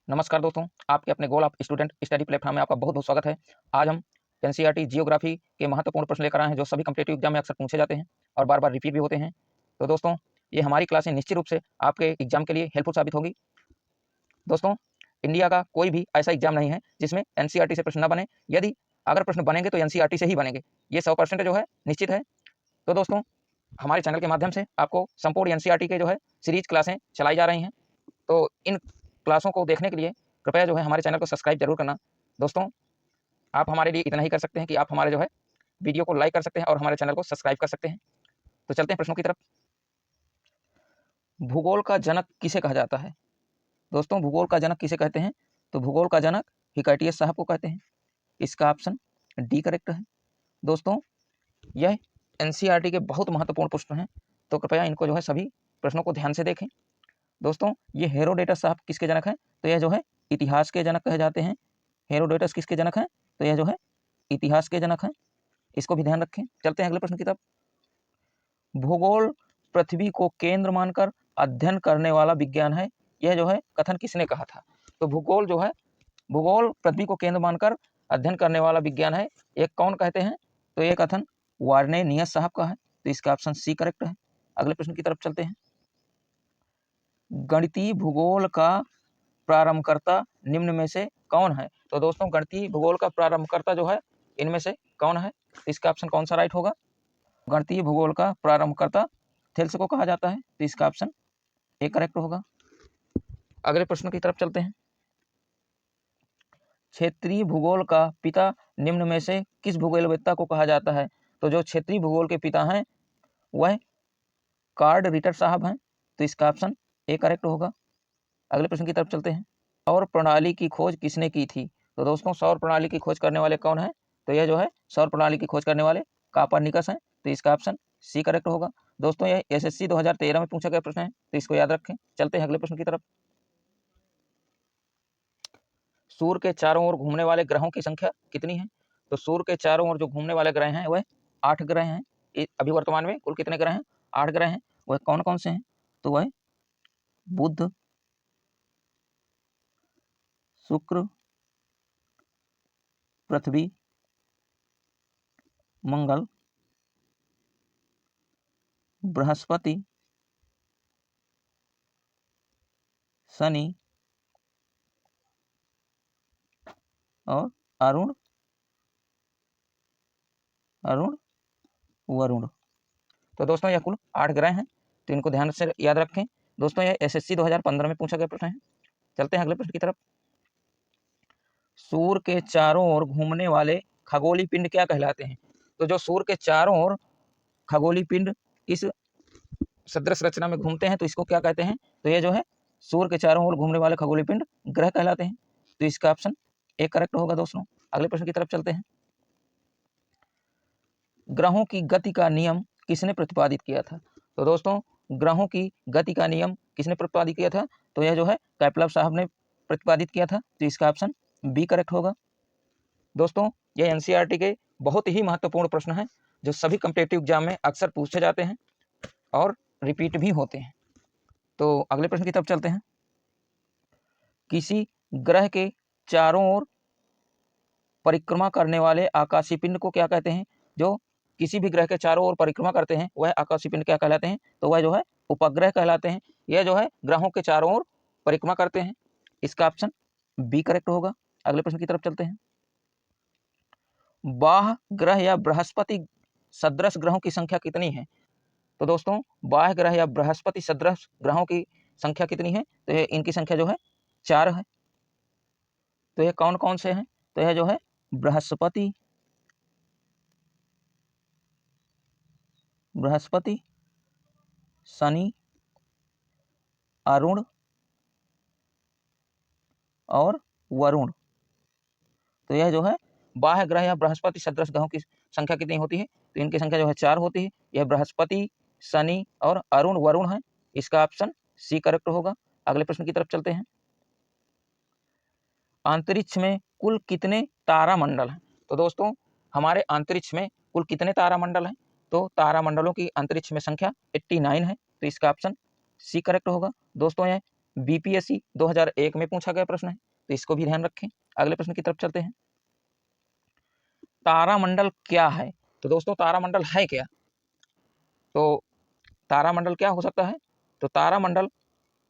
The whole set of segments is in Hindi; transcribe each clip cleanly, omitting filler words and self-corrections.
नमस्कार दोस्तों, आपके अपने goal of student study platform में आपका बहुत बहुत स्वागत है। आज हम एनसीईआरटी जियोग्राफी के महत्वपूर्ण प्रश्न लेकर आए हैं जो सभी कॉम्पिटिटिव एग्जाम में अक्सर पूछे जाते हैं और बार बार रिपीट भी होते हैं। तो दोस्तों, ये हमारी क्लासें निश्चित रूप से आपके एग्जाम के लिए हेल्पफुल साबित होगी। दोस्तों, इंडिया का कोई भी ऐसा एग्जाम नहीं है जिसमें एनसीईआरटी से प्रश्न न बने। यदि अगर प्रश्न बनेंगे तो एनसीईआरटी से ही बनेंगे, ये 100% जो है निश्चित है। तो दोस्तों, हमारे चैनल के माध्यम से आपको संपूर्ण एनसीईआरटी के जो है सीरीज क्लासें चलाई जा रही हैं। तो इन क्लासों को देखने के लिए कृपया जो है हमारे चैनल को सब्सक्राइब जरूर करना। दोस्तों, आप हमारे लिए इतना ही कर सकते हैं कि आप हमारे जो है वीडियो को लाइक कर सकते हैं और हमारे चैनल को सब्सक्राइब कर सकते हैं। तो चलते हैं प्रश्नों की तरफ। भूगोल का जनक किसे कहा जाता है? दोस्तों, भूगोल का जनक किसे कहते हैं? तो भूगोल का जनक हिकाइटियस साहब को कहते हैं। इसका ऑप्शन डी करेक्ट है। दोस्तों, यह एनसीईआरटी के बहुत महत्वपूर्ण प्रश्न हैं, तो कृपया इनको जो है सभी प्रश्नों को ध्यान से देखें। दोस्तों, ये हेरोडेटस साहब किसके जनक हैं? तो यह जो है इतिहास के जनक कहे जाते हैं। हेरोडेटस किसके जनक हैं? तो यह जो है इतिहास के जनक हैं। इसको भी ध्यान रखें। चलते हैं अगले प्रश्न की तरफ। भूगोल पृथ्वी को केंद्र मानकर अध्ययन करने वाला विज्ञान है, यह जो है कथन किसने कहा था? तो भूगोल जो है, भूगोल पृथ्वी को केंद्र मानकर अध्ययन करने वाला विज्ञान है, एक कौन कहते हैं? तो यह कथन वार्नेनियस साहब का है। तो इसका ऑप्शन सी करेक्ट है। अगले प्रश्न की तरफ चलते हैं। गणितीय भूगोल का प्रारंभकर्ता निम्न में से कौन है? तो दोस्तों, गणितीय भूगोल का प्रारंभकर्ता जो है इनमें से कौन है? इसका ऑप्शन कौन सा राइट होगा? गणितीय भूगोल का प्रारंभकर्ता थेल्स को कहा जाता है। तो इसका ऑप्शन ए करेक्ट होगा। अगले प्रश्न की तरफ चलते हैं। क्षेत्रीय भूगोल का पिता निम्न में से किस भूगोलवेत्ता को कहा जाता है? तो जो क्षेत्रीय भूगोल के पिता हैं वह कार्ल रिटर साहब हैं। तो इसका ऑप्शन ए करेक्ट होगा। अगले प्रश्न की तरफ चलते हैं। सौर प्रणाली की खोज किसने की थी? तो दोस्तों, सौर प्रणाली की खोज करने वाले कौन है? तो यह जो है सौर प्रणाली की खोज करने वाले कोपरनिकस हैं। तो इसका ऑप्शन सी करेक्ट होगा। दोस्तों, यह एसएससी 2013 में पूछा गया प्रश्न है, तो इसको याद रखें। चलते हैं अगले प्रश्न की तरफ। सूर्य के चारों ओर घूमने वाले ग्रहों की संख्या कितनी है? तो सूर्य के चारों ओर जो घूमने वाले ग्रह हैं वह 8 ग्रह हैं। अभी वर्तमान में कुल कितने ग्रह हैं? 8 ग्रह हैं। वह कौन कौन से हैं? तो वह बुध, शुक्र, पृथ्वी, मंगल, बृहस्पति, शनि और अरुण वरुण। तो दोस्तों, यह कुल 8 ग्रह हैं, तो इनको ध्यान से याद रखें। दोस्तों, यह एसएससी 2015 में पूछा गया प्रश्न है। चलते हैं अगले प्रश्न की तरफ। सूर्य के चारों ओर घूमने वाले खगोलीय पिंड क्या कहलाते हैं? तो जो सूर्य के चारों ओर खगोलीय पिंड इस सदृश रचना में घूमते हैं तो इसको क्या कहते हैं? तो ये जो है सूर्य के चारों ओर घूमने वाले खगोलीय पिंड ग्रह कहलाते हैं। तो इसका ऑप्शन ए करेक्ट होगा। दोस्तों, अगले प्रश्न की तरफ चलते हैं। ग्रहों की गति का नियम किसने प्रतिपादित किया था? तो दोस्तों, ग्रहों की गति का नियम किसने प्रतिपादित किया था? तो यह जो है केपलर साहब ने प्रतिपादित किया था। तो इसका ऑप्शन बी करेक्ट होगा। दोस्तों, यह एनसीईआरटी के बहुत ही महत्वपूर्ण प्रश्न हैं जो सभी कॉम्पिटिटिव एग्जाम में अक्सर पूछे जाते हैं और रिपीट भी होते हैं। तो अगले प्रश्न की तरफ चलते हैं। किसी ग्रह के चारों ओर परिक्रमा करने वाले आकाशीय पिंड को क्या कहते हैं? जो किसी भी ग्रह के चारों ओर परिक्रमा करते हैं वह आकाशीय पिंड क्या कहलाते हैं? तो वह जो है उपग्रह कहलाते हैं। यह जो है ग्रहों के चारों ओर परिक्रमा करते हैं। इसका ऑप्शन बी करेक्ट होगा। अगले प्रश्न की तरफ चलते हैं। बाह्य ग्रह या बृहस्पति सदृश ग्रहों की संख्या कितनी है? तो दोस्तों, बाह्य ग्रह या बृहस्पति सदृश ग्रहों की संख्या कितनी है? तो ये इनकी संख्या जो है 4 है। तो ये कौन कौन से हैं? तो यह जो है बृहस्पति, शनि, अरुण और वरुण। तो यह जो है बाह्य ग्रह या बृहस्पति सदृश ग्रहों की संख्या कितनी होती है? तो इनकी संख्या जो है 4 होती है। यह बृहस्पति, शनि और अरुण वरुण है। इसका ऑप्शन सी करेक्ट होगा। अगले प्रश्न की तरफ चलते हैं। अंतरिक्ष में कुल कितने तारामंडल हैं? तो दोस्तों, हमारे अंतरिक्ष में कुल कितने तारामंडल हैं? तो तारामंडलों की अंतरिक्ष में संख्या 89 है। तो इसका ऑप्शन सी करेक्ट होगा। दोस्तों, यह बीपीएससी 2001 में पूछा गया प्रश्न है, तो इसको भी ध्यान रखें। अगले प्रश्न की तरफ चलते हैं। तारामंडल क्या है? तो दोस्तों तारामंडल है क्या? तो तारामंडल क्या हो सकता है? तो तारामंडल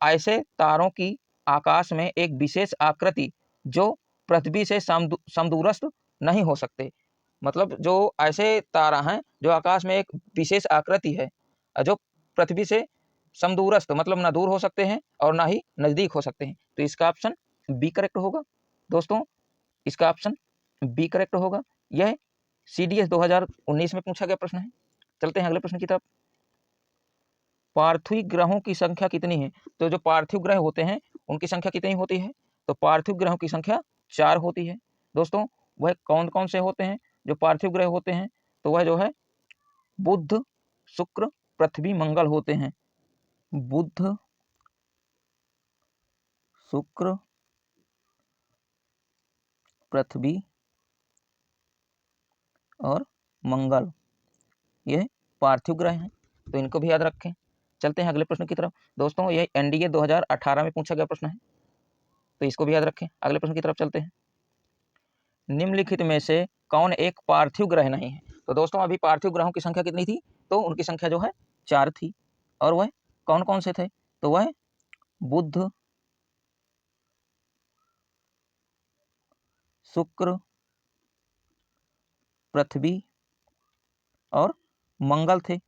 ऐसे तारों की आकाश में एक विशेष आकृति जो पृथ्वी से समदूरस्थ नहीं हो सकते। मतलब जो ऐसे तारा हैं जो आकाश में एक विशेष आकृति है जो पृथ्वी से समदूरस्थ मतलब ना दूर हो सकते हैं और ना ही नजदीक हो सकते हैं। तो इसका ऑप्शन बी करेक्ट होगा। दोस्तों इसका ऑप्शन बी करेक्ट होगा। यह CDS 2019 में पूछा गया प्रश्न है। चलते हैं अगले प्रश्न की तरफ। पार्थिव ग्रहों की संख्या कितनी है? तो जो पार्थिव ग्रह होते हैं उनकी संख्या कितनी होती है? तो पार्थिव ग्रहों की संख्या 4 होती है। दोस्तों वह कौन कौन से होते हैं जो पार्थिव ग्रह होते हैं? तो वह जो है बुध, शुक्र, पृथ्वी, मंगल होते हैं। बुध, शुक्र, पृथ्वी और मंगल, ये पार्थिव ग्रह हैं, तो इनको भी याद रखें। चलते हैं अगले प्रश्न की तरफ। दोस्तों ये NDA 2018 में पूछा गया प्रश्न है, तो इसको भी याद रखें। अगले प्रश्न की तरफ चलते हैं। निम्नलिखित में से कौन एक पार्थिव ग्रह नहीं है? तो दोस्तों अभी पार्थिव ग्रहों की संख्या कितनी थी? तो उनकी संख्या जो है 4 थी, और वह कौन कौन से थे? तो वह बुध, शुक्र, पृथ्वी और मंगल थे,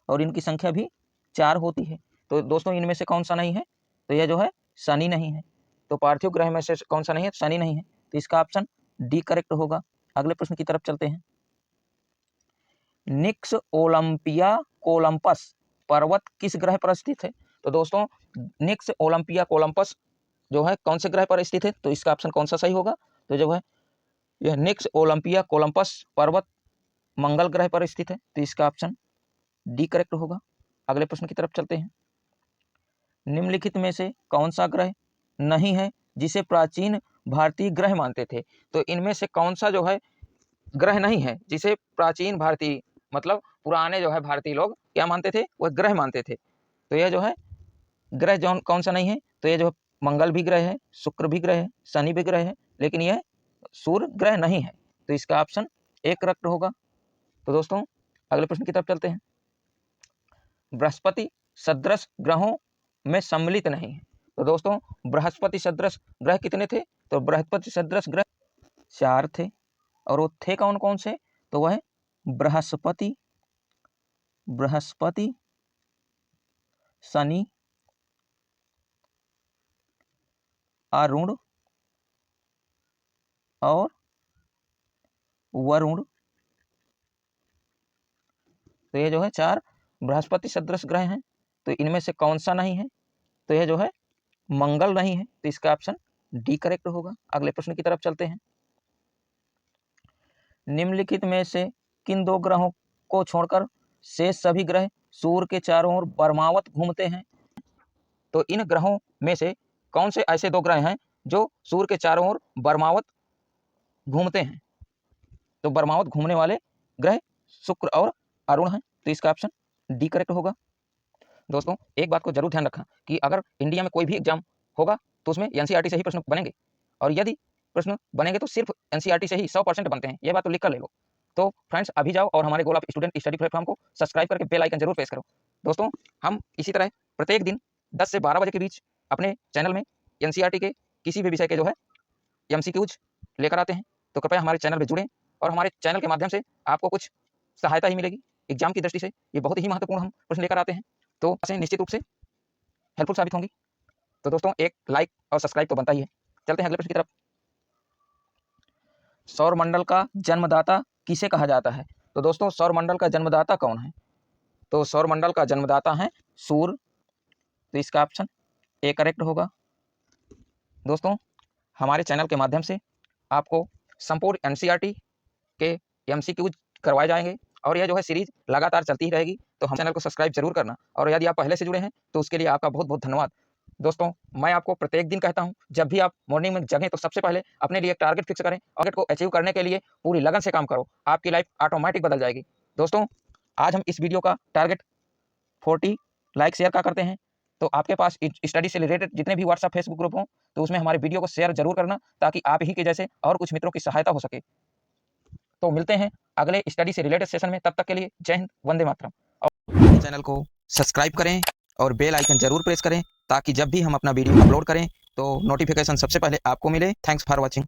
और इनकी संख्या भी 4 होती है। तो दोस्तों इनमें से कौन सा नहीं है? तो यह जो है शनि नहीं है। तो पार्थिव ग्रह में से कौन सा नहीं है? शनि नहीं है। तो इसका ऑप्शन डी करेक्ट होगा। अगले प्रश्न की तरफ चलते हैं। निक्स ओलंपिया कोलंपस पर्वत किस ग्रह पर स्थित है? तो दोस्तों निक्स ओलंपिया कोलंपस जो है कौन से ग्रह पर स्थित है? तो इसका ऑप्शन कौन सा सही होगा? तो जो है यह निक्स ओलंपिया कोलंपस पर्वत मंगल ग्रह पर स्थित है। तो इसका ऑप्शन डी करेक्ट होगा। अगले प्रश्न की तरफ चलते हैं। निम्नलिखित में से कौन सा ग्रह नहीं है जिसे प्राचीन भारतीय ग्रह मानते थे? तो इनमें से कौन सा जो है ग्रह नहीं है जिसे प्राचीन भारतीय मतलब पुराने जो है भारतीय लोग क्या मानते थे? वह ग्रह मानते थे। तो यह जो है ग्रह जो कौन सा नहीं है? तो यह जो मंगल भी ग्रह है, शुक्र भी ग्रह है, शनि भी ग्रह है, लेकिन यह सूर्य ग्रह नहीं है। तो इसका ऑप्शन ए करेक्ट होगा। तो दोस्तों अगले प्रश्न की तरफ चलते हैं। बृहस्पति सदृश ग्रहों में सम्मिलित नहीं है। तो दोस्तों बृहस्पति सदृश ग्रह कितने थे? तो बृहस्पति सदृश ग्रह 4 थे, और वो थे कौन कौन से? तो वह बृहस्पति, शनि, अरुण और वरुण। तो ये जो है 4 बृहस्पति सदृश ग्रह हैं। तो इनमें से कौन सा नहीं है? तो यह जो है मंगल नहीं है। तो इसका ऑप्शन डी करेक्ट होगा। अगले प्रश्न की तरफ चलते हैं। निम्नलिखित में से किन 2 ग्रहों को छोड़कर शेष सभी ग्रह सूर्य के चारों ओर बर्मावत घूमते हैं? तो इन ग्रहों में से कौन से ऐसे 2 ग्रह हैं जो सूर्य के चारों ओर बर्मावत घूमते हैं? तो बर्मावत घूमने वाले ग्रह शुक्र और अरुण हैं। तो इसका ऑप्शन डी करेक्ट होगा। दोस्तों एक बात को जरूर ध्यान रखना कि अगर इंडिया में कोई भी एग्जाम होगा तो उसमें NCERT से ही प्रश्न बनेंगे, और यदि प्रश्न बनेंगे तो सिर्फ NCERT से ही 100% बनते हैं। यह बात तो लिख कर ले लो। तो फ्रेंड्स अभी जाओ और हमारे goal of student study platform को सब्सक्राइब करके बेल आइकन जरूर प्रेस करो। दोस्तों हम इसी तरह प्रत्येक दिन 10 से 12 बजे के बीच अपने चैनल में NCERT के किसी भी विषय के जो है MCQs लेकर आते हैं। तो कृपया हमारे चैनल में जुड़ें, और हमारे चैनल के माध्यम से आपको कुछ सहायता ही मिलेगी एग्जाम की दृष्टि से। ये बहुत ही महत्वपूर्ण हम प्रश्न लेकर आते हैं, तो निश्चित रूप से हेल्पफुल साबित होंगी। तो दोस्तों एक लाइक और सब्सक्राइब तो बनता ही है। चलते हैं अगले प्रश्न की तरफ। सौरमंडल का जन्मदाता किसे कहा जाता है? तो दोस्तों सौरमंडल का जन्मदाता कौन है? तो सौरमंडल का जन्मदाता है सूर्य। तो इसका ऑप्शन ए करेक्ट होगा। दोस्तों हमारे चैनल के माध्यम से आपको संपूर्ण NCERT के MCQ करवाए जाएंगे, और यह जो है सीरीज लगातार चलती ही रहेगी। तो हम चैनल को सब्सक्राइब जरूर करना, और यदि आप पहले से जुड़े हैं तो उसके लिए आपका बहुत बहुत धन्यवाद। दोस्तों मैं आपको प्रत्येक दिन कहता हूं जब भी आप मॉर्निंग में जगें तो सबसे पहले अपने लिए एक टारगेट फिक्स करें, टारगेट को अचीव करने के लिए पूरी लगन से काम करो, आपकी लाइफ ऑटोमेटिक बदल जाएगी। दोस्तों आज हम इस वीडियो का टारगेट 40 लाइक शेयर का करते हैं। तो आपके पास स्टडी से रिलेटेड जितने भी व्हाट्सएप फेसबुक ग्रुप हों तो उसमें हमारे वीडियो को शेयर जरूर करना, ताकि आप ही के जैसे और कुछ मित्रों की सहायता हो सके। तो मिलते हैं अगले स्टडी से रिलेटेड सेशन में, तब तक के लिए जय हिंद, वंदे मातरम। और चैनल को सब्सक्राइब करें और बेल आइकन जरूर प्रेस करें, ताकि जब भी हम अपना वीडियो अपलोड करें तो नोटिफिकेशन सबसे पहले आपको मिले। Thanks for watching.